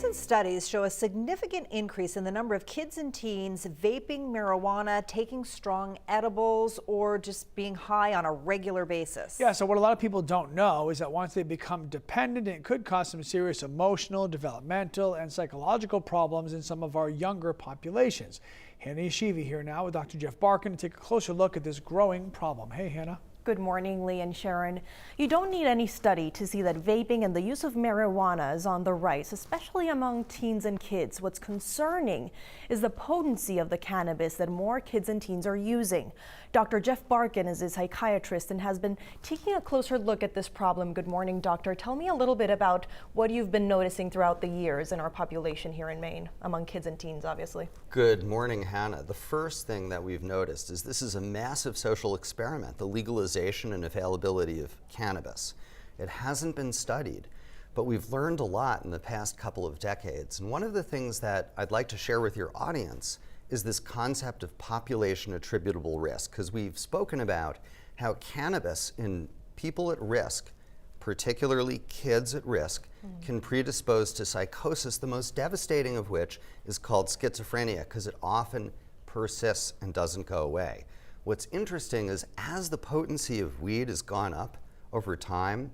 Recent studies show a significant increase in the number of kids and teens vaping marijuana, taking strong edibles, or just being high on a regular basis. Yeah, so what a lot of people don't know is that once they become dependent, it could cause some serious emotional, developmental, and psychological problems in some of our younger populations. Hannah Yeshivi here now with Dr. Jeff Barkin to take a closer look at this growing problem. Hey, Hannah. Good morning, Lee and Sharon. You don't need any study to see that vaping and the use of marijuana is on the rise, especially among teens and kids. What's concerning is the potency of the cannabis that more kids and teens are using. Dr. Jeff Barkin is a psychiatrist and has been taking a closer look at this problem. Good morning, doctor. Tell me a little bit about what you've been noticing throughout the years in our population here in Maine, among kids and teens, obviously. Good morning, Hannah. The first thing that we've noticed is this is a massive social experiment, the legalization and availability of cannabis. It hasn't been studied, but we've learned a lot in the past couple of decades. And one of the things that I'd like to share with your audience is this concept of population attributable risk, because we've spoken about how cannabis in people at risk, particularly kids at risk, can predispose to psychosis, the most devastating of which is called schizophrenia, because it often persists and doesn't go away. What's interesting is as the potency of weed has gone up over time,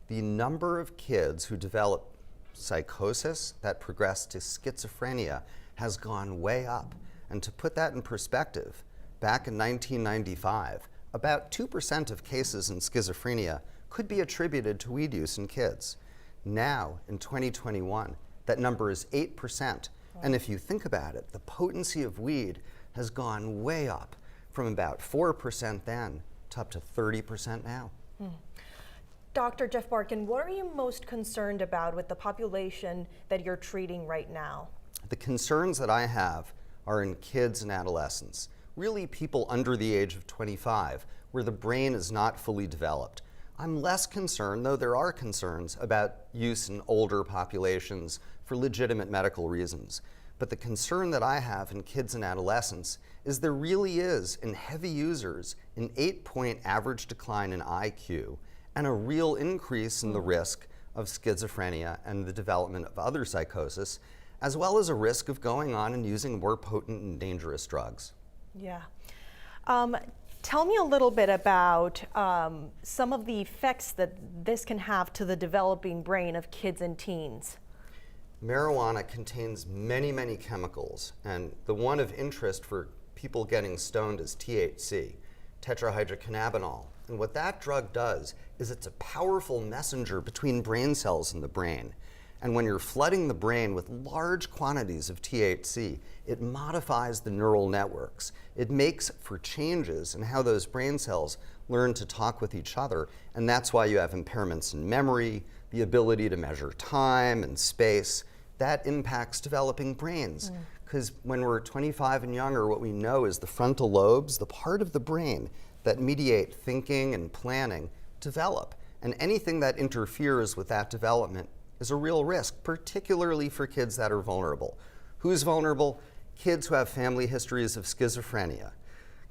the number of kids who develop psychosis that progress to schizophrenia has gone way up. And to put that in perspective, back in 1995, about 2% of cases in schizophrenia could be attributed to weed use in kids. Now, in 2021, that number is 8%. And if you think about it, the potency of weed has gone way up from about 4% then to up to 30% now. Dr. Jeff Barkin, what are you most concerned about with the population that you're treating right now? The concerns that I have are in kids and adolescents, really people under the age of 25, where the brain is not fully developed. I'm less concerned, though there are concerns, about use in older populations for legitimate medical reasons. But the concern that I have in kids and adolescents is there really is, in heavy users, an 8-point average decline in IQ and a real increase in the risk of schizophrenia and the development of other psychosis, as well as a risk of going on and using more potent and dangerous drugs. Yeah. Tell me a little bit about some of the effects that this can have to the developing brain of kids and teens. Marijuana contains many, many chemicals, and the one of interest for people getting stoned is THC, tetrahydrocannabinol. And what that drug does is it's a powerful messenger between brain cells in the brain. And when you're flooding the brain with large quantities of THC, it modifies the neural networks. It makes for changes in how those brain cells learn to talk with each other. And that's why you have impairments in memory, the ability to measure time and space. That impacts developing brains. Because when we're 25 and younger, what we know is the frontal lobes, the part of the brain that mediate thinking and planning, develop. And anything that interferes with that development is a real risk, particularly for kids that are vulnerable. Who's vulnerable? Kids who have family histories of schizophrenia.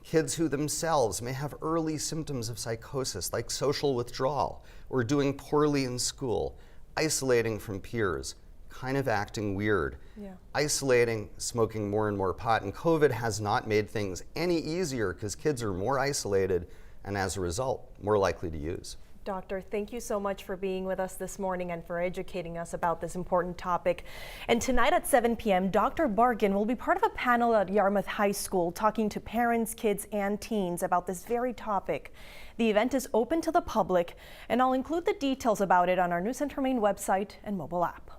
Kids who themselves may have early symptoms of psychosis like social withdrawal or doing poorly in school, isolating from peers, kind of acting weird, isolating, smoking more and more pot. And COVID has not made things any easier because kids are more isolated and as a result, more likely to use. Doctor, thank you so much for being with us this morning and for educating us about this important topic. And tonight at 7 p.m., Dr. Barkin will be part of a panel at Yarmouth High School talking to parents, kids, and teens about this very topic. The event is open to the public, and I'll include the details about it on our News Center Maine website and mobile app.